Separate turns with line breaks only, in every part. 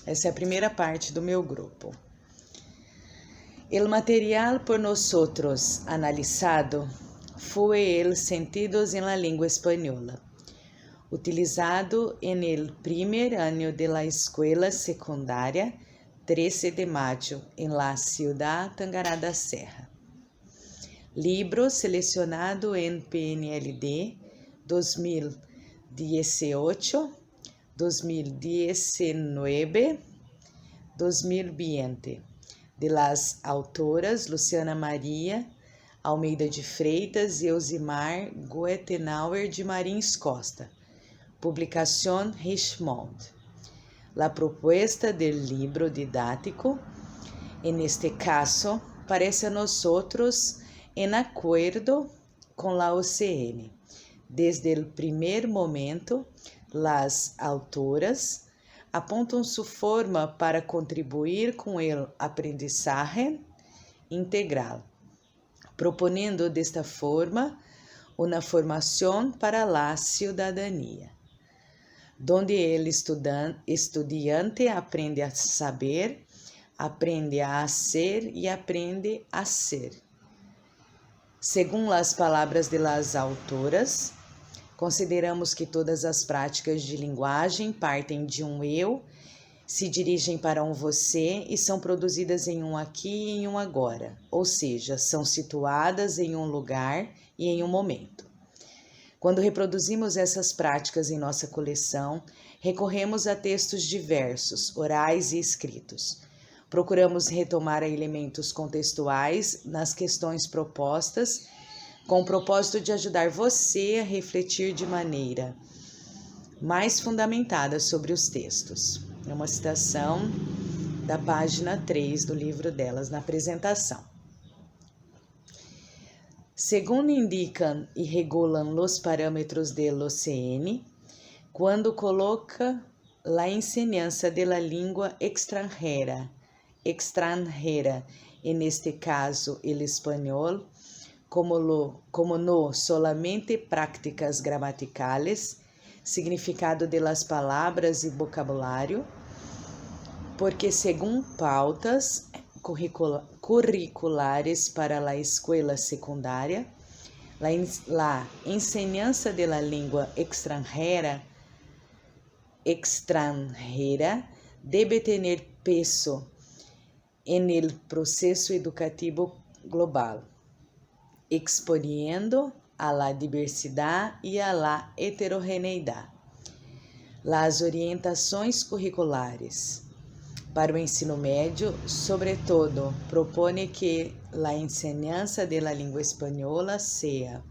Essa é a primeira parte do meu grupo. El material por nosotros analizado fue el sentidos en la lengua española, utilizado en el primer año de la escuela secundaria 13 de mayo en la ciudad Tangará da Serra. Libro selecionado en PNLD 2018, 2019, 2020, de las autoras Luciana Maria Almeida de Freitas e Elzimar Goetenauer de Marins Costa. Publicación Richmond. La propuesta del libro didático, en este caso, parece a nosotros en acuerdo con la OCN. Desde el primer momento, las autoras apontam su forma para contribuir com el aprendizaje integral, proponiendo desta forma uma formação para la ciudadanía, donde el estudiante aprende a saber, aprende a hacer e aprende a ser. Segundo as palavras de las autoras, consideramos que todas as práticas de linguagem partem de um eu, se dirigem para um você e são produzidas em um aqui e em um agora, ou seja, são situadas em um lugar e em um momento. Quando reproduzimos essas práticas em nossa coleção, recorremos a textos diversos, orais e escritos. Procuramos retomar elementos contextuais nas questões propostas, com o propósito de ajudar você a refletir de maneira mais fundamentada sobre os textos. É uma citação da página 3 do livro delas, na apresentação. Segundo indicam e regulam os parâmetros del OCN, quando coloca la enseñanza de la língua extranjera, en este caso el español, como no solamente prácticas gramaticales, significado de las palabras e vocabulário, porque según pautas curriculares para la escuela secundária, la enseñanza de la lengua extranjera debe tener peso en el proceso educativo global, exponiendo a la diversidad y a la heterogeneidad. Las orientações curriculares para o ensino médio, sobretudo, propõe que a enseñanza de la língua espanhola seja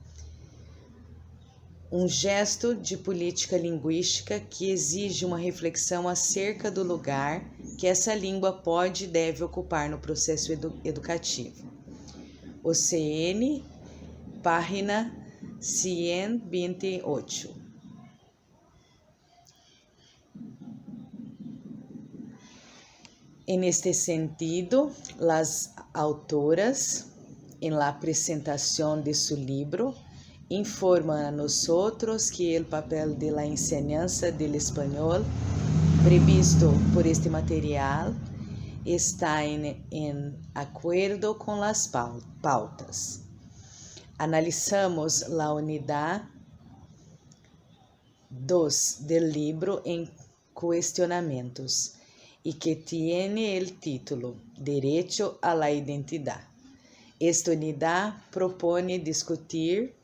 um gesto de política linguística que exige uma reflexão acerca do lugar que essa língua pode e deve ocupar no processo educativo. OCN, página 128. En este sentido, las autoras, en la presentación de su libro, informan a nosotros que el papel de la enseñanza del español previsto por este material está en acuerdo con las pautas. Analizamos la unidad 2 del libro en cuestionamientos y que tiene el título Derecho a la Identidad. Esta unidad propone discutir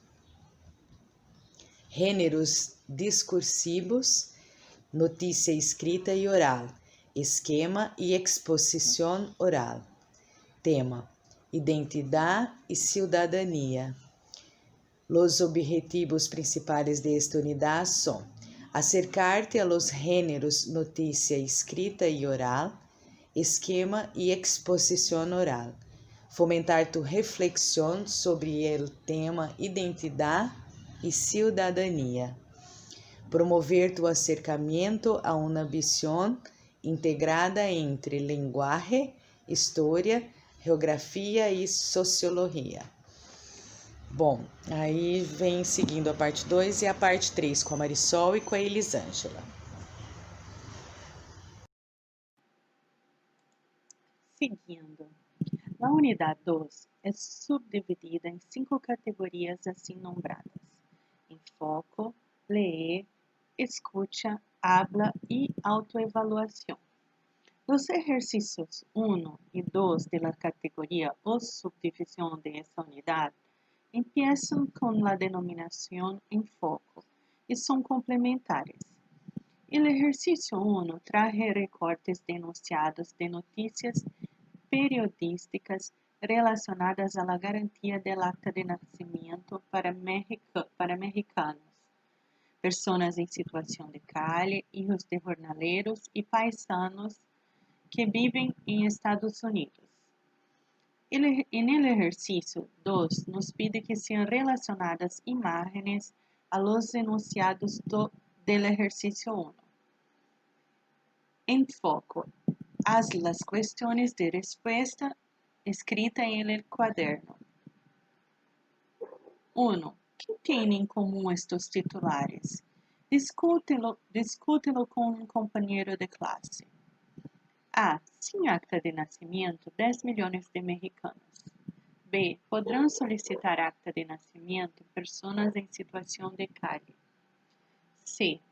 gêneros discursivos, notícia escrita e oral, esquema e exposição oral. Tema: Identidade e cidadania. Los objetivos principales de esta unidad son acercarte a los géneros noticia escrita y oral, esquema y exposición oral, fomentar tu reflexión sobre el tema identidad y ciudadanía, promover tu acercamiento a una visión integrada entre lenguaje, historia, geografia e sociologia. Bom, aí vem seguindo a parte 2 e a parte 3 com a Marisol e com a Elisângela.
Seguindo. La unidad 2 es subdividida en 5 categorías así nombradas: enfoco, lee, escucha, habla y autoevaluación. Los ejercicios 1 y 2 de la categoría o subdivisión de esta unidad empiezan con la denominación enfoco y son complementares. El ejercicio 1 trae recortes denunciados de noticias periodísticas relacionadas a la garantía del acta de nacimiento para mexicanos, personas en situación de calle, hijos de jornaleros y paisanos que viven en Estados Unidos. En el ejercicio 2 nos pide que sean relacionadas imágenes a los enunciados del ejercicio 1. Enfoco. Haz las cuestiones de respuesta escrita en el cuaderno. 1. ¿Qué tienen en común estos titulares? Discútelo con un compañero de clase. A. Sin acta de nacimiento, 10 millones de mexicanos. B. Podrán solicitar acta de nacimiento personas en situación de calle. C.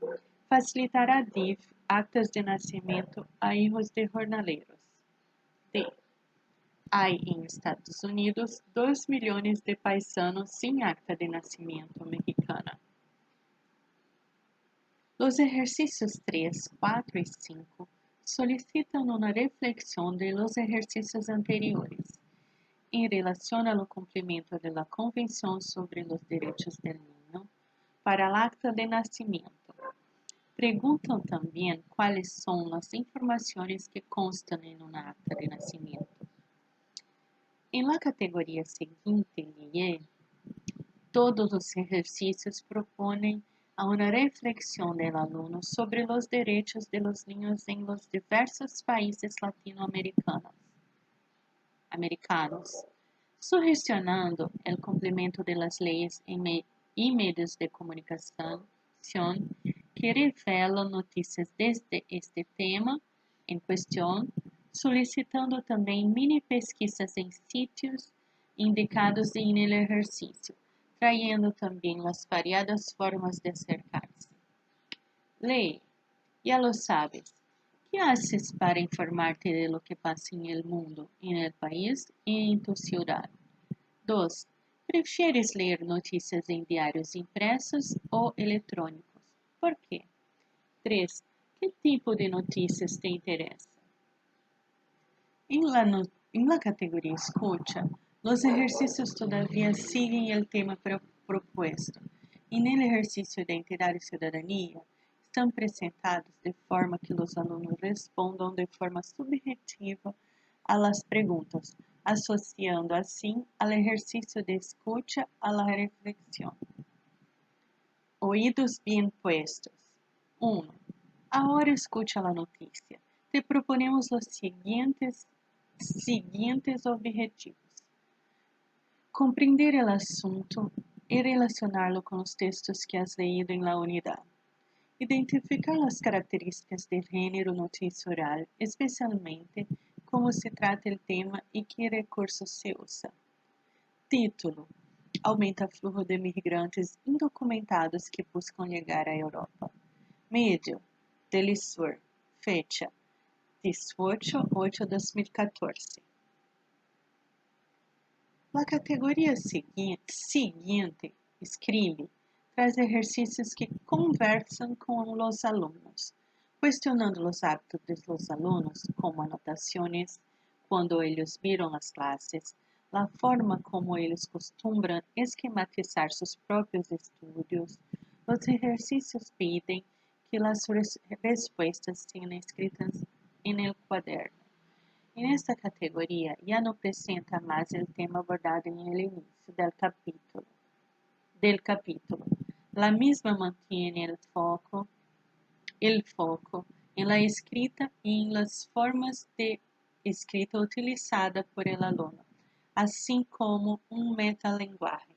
Facilitará DIF actas de nacimiento a hijos de jornaleros. D. Hay en Estados Unidos 2 millones de paisanos sin acta de nacimiento mexicana. Los ejercicios 3, 4 y 5 solicitan una reflexión de los ejercicios anteriores en relación al cumplimiento de la Convención sobre los Derechos del Niño para el acta de nacimiento. Preguntan también cuáles son las informaciones que constan en una acta de nacimiento. En la categoría siguiente, LIE, todos los ejercicios proponen a una reflexión del alumno sobre los derechos de los niños en los diversos países latinoamericanos, sugestionando el cumplimiento de las leyes y medios de comunicación que revelan noticias desde este tema en cuestión, solicitando también mini pesquisas en sitios indicados en el ejercicio, trayendo también las variadas formas de acercarse. Ley, ya lo sabes. ¿Qué haces para informarte de lo que pasa en el mundo, en el país y en tu ciudad? 2. ¿Prefieres leer noticias en diarios impresos o electrónicos? ¿Por qué? 3. ¿Qué tipo de noticias te interesa? En la categoría escucha, los ejercicios todavía siguen el tema propuesto. En el ejercicio de identidad y ciudadanía, están presentados de forma que los alumnos respondan de forma subjetiva a las preguntas, asociando así al ejercicio de escucha a la reflexión. Oídos bien puestos. 1. Ahora escucha la noticia. Te proponemos los siguientes objetivos. Comprender el asunto y relacionarlo con los textos que has leído en la unidad. Identificar las características del género noticia oral, especialmente cómo se trata el tema y qué recursos se usa. Título: Aumenta flujo de migrantes indocumentados que buscan llegar a Europa. Medio: Delisur. Fecha: 18/8/2014. La categoría siguiente, escribe, traz ejercicios que conversan con los alumnos, cuestionando los hábitos de los alumnos, como anotaciones cuando ellos miran las clases, la forma como ellos acostumbran esquematizar sus propios estudios. Los ejercicios piden que las respuestas sean escritas en el cuaderno. En esta categoría ya no presenta más el tema abordado en el inicio del capítulo. La misma mantiene el foco en la escrita y en las formas de escrita utilizada por el alumno, así como un metalenguaje.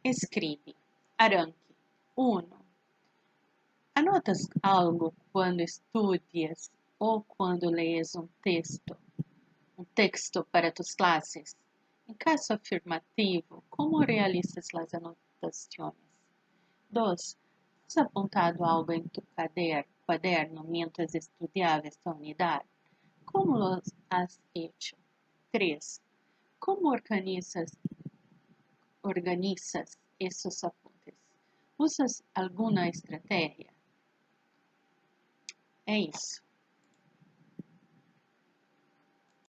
Escribe. Arranque. 1. ¿Anotas algo cuando estudias ou quando lees um texto para tus clases? Em caso afirmativo, como realizas as anotações? 2. ¿Has apuntado algo en tu cuaderno mientras estudiaba esta unidad? ¿Cómo lo has hecho? 3. ¿Cómo organizas esses apuntes? Usas alguma estratégia? É isso.